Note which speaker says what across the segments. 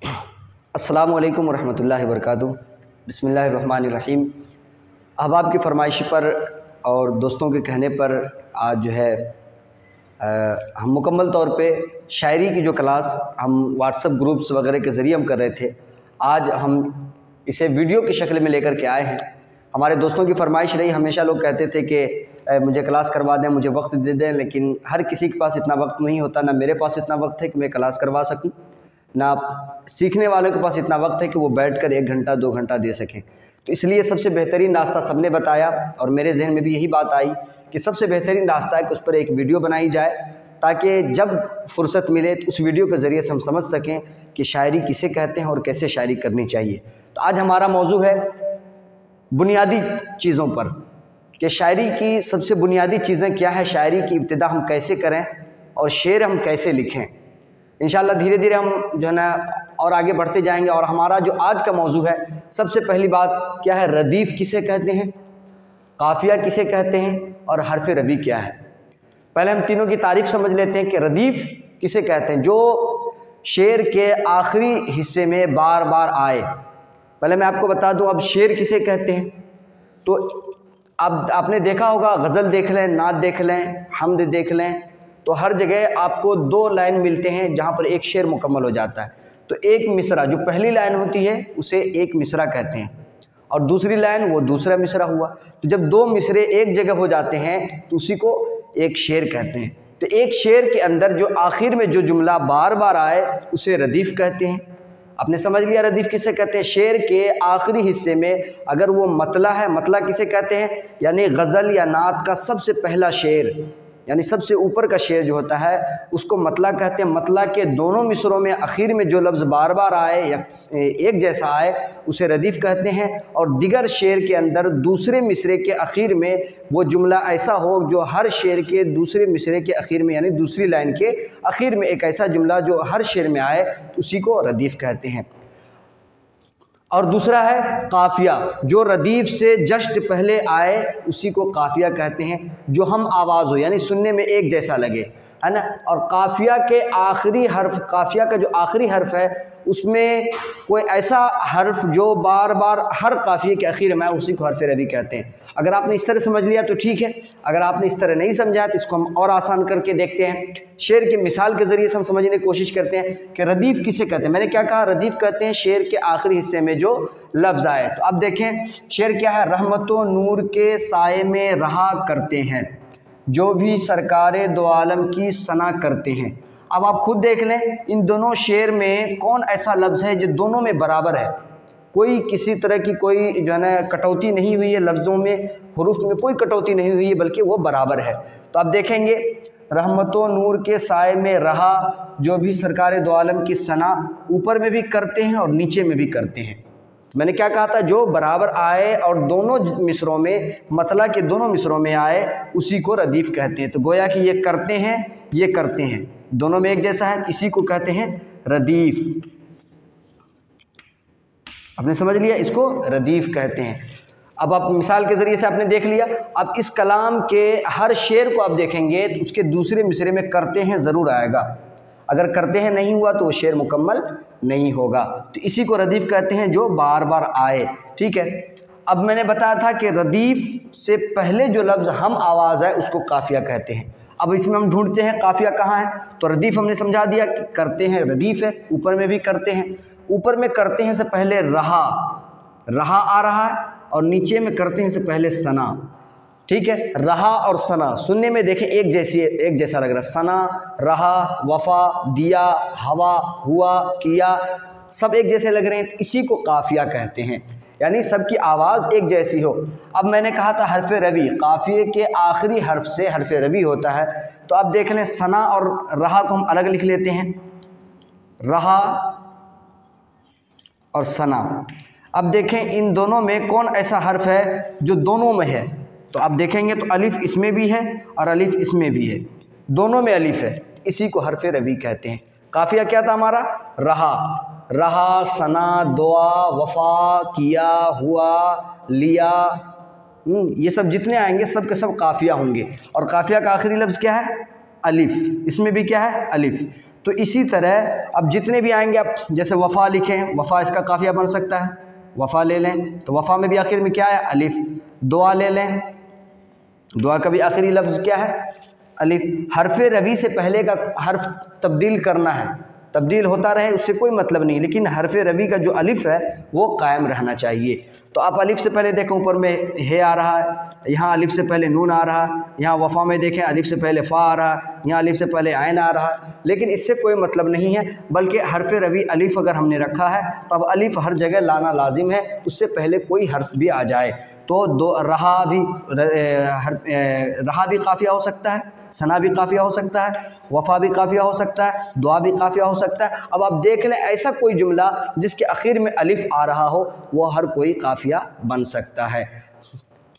Speaker 1: अस्सलामु अलैकुम वरहमतुल्लाहि वबरकातुहू। बिस्मिल्लाहिर्रहमानिर्रहीम। अहबाब की फ़रमाइश पर और दोस्तों के कहने पर आज जो है हम मुकम्मल तौर पे शायरी की जो क्लास हम व्हाट्सएप ग्रुप्स वगैरह के ज़रिए हम कर रहे थे, आज हम इसे वीडियो की शक्ल में लेकर के आए हैं। हमारे दोस्तों की फ़रमाइश रही, हमेशा लोग कहते थे कि मुझे क्लास करवा दें, मुझे वक्त दे दें, लेकिन हर किसी के पास इतना वक्त नहीं होता, ना मेरे पास इतना वक्त है कि मैं क्लास करवा सकूं, ना सीखने वालों के पास इतना वक्त है कि वो बैठकर 1 घंटा 2 घंटा दे सकें। तो इसलिए सबसे बेहतरीन रास्ता सबने बताया और मेरे जहन में भी यही बात आई कि सबसे बेहतरीन रास्ता है कि उस पर एक वीडियो बनाई जाए, ताकि जब फुर्सत मिले तो उस वीडियो के ज़रिए से हम समझ सकें कि शायरी किसे कहते हैं और कैसे शायरी करनी चाहिए। तो आज हमारा मौजू है बुनियादी चीज़ों पर, कि शायरी की सबसे बुनियादी चीज़ें क्या है, शायरी की इब्तिदा हम कैसे करें और शेर हम कैसे लिखें। इंशाअल्लाह धीरे धीरे हम जो है ना और आगे बढ़ते जाएंगे। और हमारा जो आज का मौजू है, सबसे पहली बात क्या है, रदीफ़ किसे कहते हैं, काफ़िया किसे कहते हैं और हरफ रबी क्या है। पहले हम तीनों की तारीफ़ समझ लेते हैं कि रदीफ़ किसे कहते हैं, जो शेर के आखिरी हिस्से में बार बार आए। पहले मैं आपको बता दूं अब शेर किसे कहते हैं। तो अब आपने देखा होगा, गज़ल देख लें, नात देख लें, हम्द देख लें, तो हर जगह आपको 2 लाइन मिलते हैं जहाँ पर एक शेर मुकम्मल हो जाता है। तो एक मिसरा, जो पहली लाइन होती है उसे एक मिसरा कहते हैं और दूसरी लाइन वो दूसरा मिसरा हुआ। तो जब 2 मिसरे एक जगह हो जाते हैं तो उसी को एक शेर कहते हैं। तो एक शेर के अंदर जो आखिर में जो जुमला बार बार आए उसे रदीफ़ कहते हैं। आपने समझ लिया रदीफ़ किसे कहते हैं। शेर के आखिरी हिस्से में अगर वो मतला है, मतला किसे कहते हैं, यानी गज़ल या नात का सबसे पहला शेर, यानी सबसे ऊपर का शेर जो होता है उसको मतला कहते हैं। मतला के दोनों मिसरों में आखिर में जो लफ्ज़ बार बार आए या एक जैसा आए उसे रदीफ़ कहते हैं। और दिगर शेर के अंदर दूसरे मिसरे के आखिर में वो जुमला ऐसा हो जो हर शेर के दूसरे मिसरे के आखिर में, यानी दूसरी लाइन के आखिर में एक ऐसा जुमला जो हर शेर में आए उसी को रदीफ़ कहते हैं। और दूसरा है काफ़िया, जो रदीफ़ से जस्ट पहले आए उसी को काफ़िया कहते हैं, जो हम आवाज़ हो यानी सुनने में एक जैसा लगे, है ना। और काफ़िया के आखिरी हर्फ, काफ़िया का जो आखिरी हर्फ है उसमें कोई ऐसा हर्फ जो बार बार हर काफ़िए के आखिर में उसी को हर्फ रबी कहते हैं। अगर आपने इस तरह समझ लिया तो ठीक है, अगर आपने इस तरह नहीं समझा तो इसको हम और आसान करके देखते हैं। शेर की मिसाल के ज़रिए से हम समझने की कोशिश करते हैं कि रदीफ़ किसे कहते हैं। मैंने क्या कहा, रदीफ़ कहते हैं शेर के आखिरी हिस्से में जो लफ्ज़ आए। तो अब देखें शेर क्या है, रहमतो नूर के साए में रहा करते हैं, जो भी सरकारे दो आलम की सना करते हैं। अब आप खुद देख लें इन दोनों शेर में कौन ऐसा लफ्ज़ है जो दोनों में बराबर है, कोई किसी तरह की कोई जो है ना कटौती नहीं हुई है, लफ्ज़ों में हुरूफ में कोई कटौती नहीं हुई है, बल्कि वो बराबर है। तो आप देखेंगे रहमतो नूर के साए में रहा, जो भी सरकारे दो आलम की सना, ऊपर में भी करते हैं और नीचे में भी करते हैं। मैंने क्या कहा था, जो बराबर आए और दोनों मिसरों में, मतला के दोनों मिसरों में आए उसी को रदीफ़ कहते हैं। तो गोया कि ये करते हैं, ये करते हैं, दोनों में एक जैसा है, इसी को कहते हैं रदीफ़। आपने समझ लिया, इसको रदीफ़ कहते हैं। अब आप मिसाल के ज़रिए से आपने देख लिया। अब इस कलाम के हर शेर को आप देखेंगे तो उसके दूसरे मिसरे में करते हैं ज़रूर आएगा, अगर करते हैं नहीं हुआ तो वो शेर मुकम्मल नहीं होगा। तो इसी को रदीफ़ कहते हैं जो बार बार आए, ठीक है। अब मैंने बताया था कि रदीफ़ से पहले जो लफ्ज़ हम आवाज़ है उसको काफ़िया कहते हैं। अब इसमें हम ढूंढते हैं काफ़िया कहाँ है, तो रदीफ़ हमने समझा दिया कि करते हैं रदीफ़ है, ऊपर में भी करते हैं। ऊपर में करते हैं से पहले रहा, रहा आ रहा है, और नीचे में करते हैं से पहले सना, ठीक है। रहा और सना सुनने में देखें एक जैसा लग रहा है, सना, रहा, वफ़ा, दिया, हवा, हुआ, किया, सब एक जैसे लग रहे हैं, इसी को काफ़िया कहते हैं, यानी सबकी आवाज़ एक जैसी हो। अब मैंने कहा था हरफ रबी, काफ़िए के आखिरी हर्फ से हरफ रबी होता है। तो अब देख लें सना और रहा को हम अलग लिख लेते हैं, रहा और सना। अब देखें इन दोनों में कौन ऐसा हर्फ है जो दोनों में है। तो आप देखेंगे तो अलिफ इसमें भी है और अलिफ इसमें भी है, दोनों में अलिफ है, इसी को हरफ रबी कहते हैं। काफ़िया क्या था हमारा, रहा, रहा, सना, दुआ, वफ़ा, किया, हुआ, लिया, ये सब जितने आएंगे सब के सब काफ़िया होंगे। और काफ़िया का आखिरी लफ्ज़ क्या है, अलिफ, इसमें भी क्या है, अलिफ। तो इसी तरह अब जितने भी आएंगे, आप जैसे वफ़ा लिखें, वफ़ा इसका काफ़िया बन सकता है, वफ़ा ले लें तो वफ़ा में भी आखिर में क्या है, अलिफ। दुआ ले लें, दुआ का भी आखिरी लफ्ज़ क्या है, अलिफ। हरफ रवी से पहले का हर्फ तब्दील करना है, तब्दील होता रहे उससे कोई मतलब नहीं, लेकिन हरफ रवी का जो अलिफ है वो कायम रहना चाहिए। तो आप अलिफ से पहले देखें ऊपर में हे आ रहा है, यहाँ अलिफ से पहले नून आ रहा है, यहाँ वफ़ा में देखें अलिफ से पहले फ़ा आ रहा है, यहाँ अलिफ से पहले आइन आ रहा है, लेकिन इससे कोई मतलब नहीं है, बल्कि हरफ रवी अलिफ अगर हमने रखा है तो अब अलिफ हर जगह लाना लाजिम है, उससे पहले कोई हर्फ भी आ जाए तो रहा भी काफ़िया हो सकता है, सना भी काफ़िया हो सकता है, वफ़ा भी काफ़िया हो सकता है, दुआ भी काफ़िया हो सकता है। अब आप देख लें ऐसा कोई जुमला जिसके आखिर में अलिफ आ रहा हो वो हर कोई काफ़िया बन सकता है।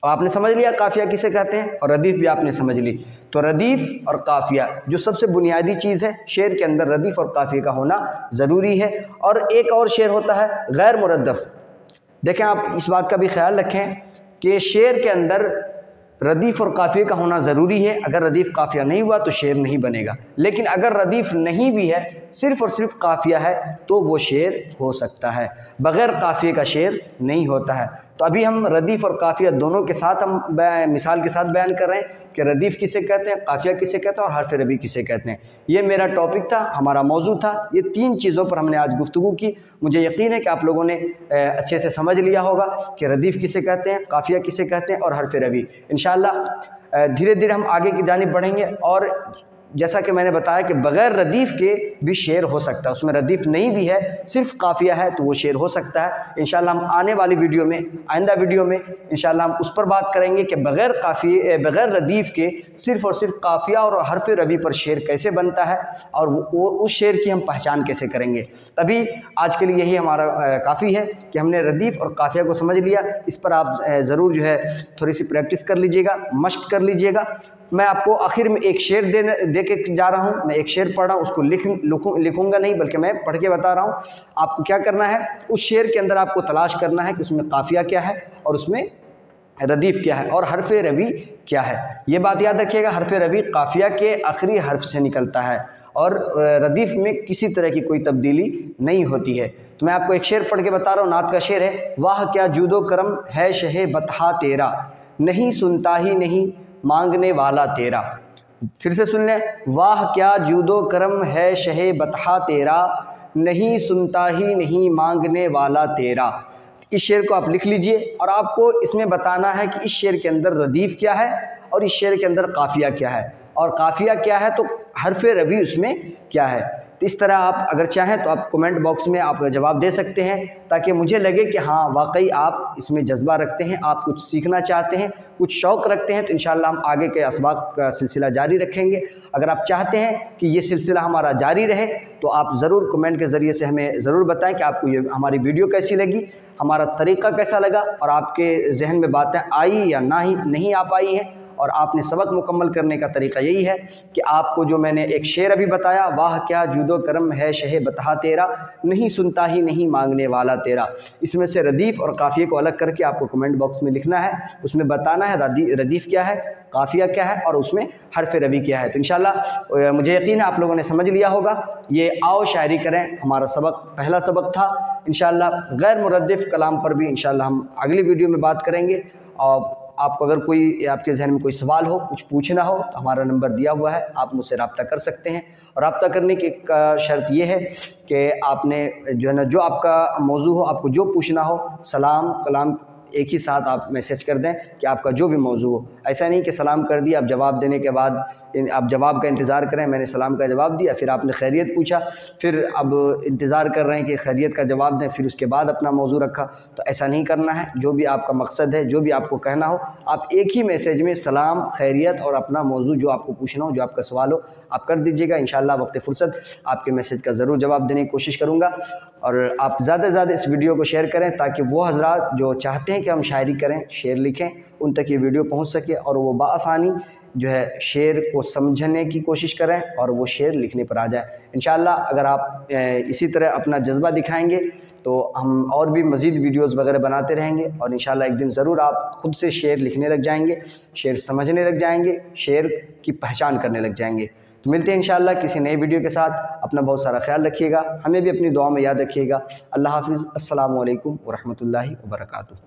Speaker 1: आपने समझ लिया काफ़िया किसे कहते हैं, और रदीफ़ भी आपने समझ ली। तो रदीफ़ और काफ़िया जो सबसे बुनियादी चीज़ है, शेर के अंदर रदीफ़ और काफ़िया का होना ज़रूरी है। और एक और शेर होता है गैर मुरद्दफ़। देखें आप इस बात का भी ख्याल रखें कि शेर के अंदर रदीफ़ और काफ़िया का होना ज़रूरी है। अगर रदीफ़ काफ़िया नहीं हुआ तो शेर नहीं बनेगा, लेकिन अगर रदीफ़ नहीं भी है, सिर्फ़ और सिर्फ काफ़िया है, तो वो शेर हो सकता है। बग़ैर काफ़िया का शेर नहीं होता है। तो अभी हम रदीफ़ और काफ़िया दोनों के साथ हम मिसाल के साथ बयान कर रहे हैं कि रदीफ़ किसे कहते हैं, काफ़िया किसे कहते हैं और हर्फ रबी किसे कहते हैं। ये मेरा टॉपिक था, हमारा मौजू था। ये 3 चीज़ों पर हमने आज गुफ्तगू की। मुझे यकीन है कि आप लोगों ने अच्छे से समझ लिया होगा कि रदीफ़ किसे कहते हैं, काफ़िया किसे कहते हैं और हर्फ रबी। इंशाअल्लाह धीरे धीरे हम आगे की जानिब बढ़ेंगे। और जैसा कि मैंने बताया कि बग़ैर रदीफ़ के भी शेर हो सकता है, उसमें रदीफ़ नहीं भी है, सिर्फ काफ़िया है, तो वो शेर हो सकता है। इंशाअल्लाह हम आने वाली वीडियो में, आइंदा वीडियो में इंशाअल्लाह हम उस पर बात करेंगे कि बग़ैर रदीफ़ के सिर्फ़ और सिर्फ काफ़िया और हर्फ रबी पर शेर कैसे बनता है और वो उस शेर की हम पहचान कैसे करेंगे। तभी आज के लिए यही हमारा काफ़ी है कि हमने रदीफ़ और काफ़िया को समझ लिया। इस पर आप ज़रूर जो है थोड़ी सी प्रैक्टिस कर लीजिएगा, मश्क कर लीजिएगा। मैं आपको आखिर में एक शेर दे के जा रहा हूँ। मैं एक शेर पढ़ रहा हूँ, उसको लिखूंगा नहीं, बल्कि मैं पढ़ के बता रहा हूँ। आपको क्या करना है, उस शेर के अंदर आपको तलाश करना है कि उसमें काफ़िया क्या है और उसमें रदीफ़ क्या है और हर्फ रबी क्या है। ये बात याद रखिएगा, हर्फ रबी काफ़िया के आखिरी हर्फ से निकलता है और रदीफ़ में किसी तरह की कोई तब्दीली नहीं होती है। तो मैं आपको एक शेर पढ़ के बता रहा हूँ। नात का शेर है, वाह क्या जूदो करम है शहे बतहा तेरा, नहीं सुनता ही नहीं मांगने वाला तेरा। फिर से सुन लें, वाह क्या जूदो करम है शहे बतहा तेरा, नहीं सुनता ही नहीं मांगने वाला तेरा। इस शेर को आप लिख लीजिए और आपको इसमें बताना है कि इस शेर के अंदर रदीफ़ क्या है और इस शेर के अंदर काफ़िया क्या है, और काफ़िया क्या है तो हर्फ रबी उसमें क्या है। तो इस तरह आप अगर चाहें तो आप कमेंट बॉक्स में आप जवाब दे सकते हैं, ताकि मुझे लगे कि हाँ वाकई आप इसमें जज्बा रखते हैं, आप कुछ सीखना चाहते हैं, कुछ शौक़ रखते हैं। तो इंशाअल्लाह हम आगे के असबाक का सिलसिला जारी रखेंगे। अगर आप चाहते हैं कि ये सिलसिला हमारा जारी रहे तो आप ज़रूर कमेंट के ज़रिए से हमें ज़रूर बताएं कि आपको ये हमारी वीडियो कैसी लगी, हमारा तरीक़ा कैसा लगा, और आपके जहन में बातें आई या नहीं आ पाई हैं। और आपने सबक मुकम्मल करने का तरीका यही है कि आपको जो मैंने एक शेर अभी बताया, वाह क्या जूदो करम है शहे बतहा तेरा, नहीं सुनता ही नहीं मांगने वाला तेरा, इसमें से रदीफ़ और काफ़िया को अलग करके आपको कमेंट बॉक्स में लिखना है। उसमें बताना है रदीफ़ क्या है, काफ़िया क्या है और उसमें हर्फ रबी क्या है। तो इंशाअल्लाह मुझे यकीन है आप लोगों ने समझ लिया होगा। ये आओ शायरी करें हमारा पहला सबक था। इंशाअल्लाह गैर मुरद्दिफ़ कलाम पर भी इंशाअल्लाह हम अगली वीडियो में बात करेंगे। और आपको अगर कोई आपके जहन में कोई सवाल हो, कुछ पूछना हो, तो हमारा नंबर दिया हुआ है, आप मुझसे रब्ता कर सकते हैं। और रब्ता करने की शर्त ये है कि आपने जो है ना, जो आपका मौजू हो, आपको जो पूछना हो, सलाम कलाम एक ही साथ आप मैसेज कर दें कि आपका जो भी मौजू हो। ऐसा नहीं कि सलाम कर दिया, आप जवाब देने के बाद आप जवाब का इंतज़ार करें, मैंने सलाम का जवाब दिया, फिर आपने खैरियत पूछा, फिर अब इंतज़ार कर रहे हैं कि खैरियत का जवाब दें, फिर उसके बाद अपना मौजू रखा। तो ऐसा नहीं करना है। जो भी आपका मकसद है, जो भी आपको कहना हो, आप एक ही मैसेज में सलाम, खैरियत और अपना मौजू जो आपको पूछना हो, जो आपका सवाल हो, आप कर दीजिएगा। इंशाअल्लाह वक्त फ़ुर्सत आपके मैसेज का ज़रूर जवाब देने की कोशिश करूँगा। और आप ज़्यादा से ज़्यादा इस वीडियो को शेयर करें, ताकि वो हज़रात जो चाहते हैं कि हम शायरी करें, शेर लिखें, उन तक ये वीडियो पहुँच सके और वो बआसानी जो है शेर को समझने की कोशिश करें और वो शेर लिखने पर आ जाए। इंशाअल्लाह अगर आप इसी तरह अपना जज्बा दिखाएंगे तो हम और भी मज़ीद वीडियोज़ वगैरह बनाते रहेंगे। और इंशाअल्लाह एक दिन ज़रूर आप ख़ुद से शेर लिखने लग जाएंगे, शेर समझने लग जाएंगे, शेर की पहचान करने लग जाएंगे। तो मिलते हैं इंशाअल्लाह किसी नई वीडियो के साथ। अपना बहुत सारा ख्याल रखिएगा, हमें भी अपनी दुआ में याद रखिएगा। अल्लाह हाफ़िज़। अस्सलामु अलैकुम व रहमतुल्लाहि व बरकातुहू।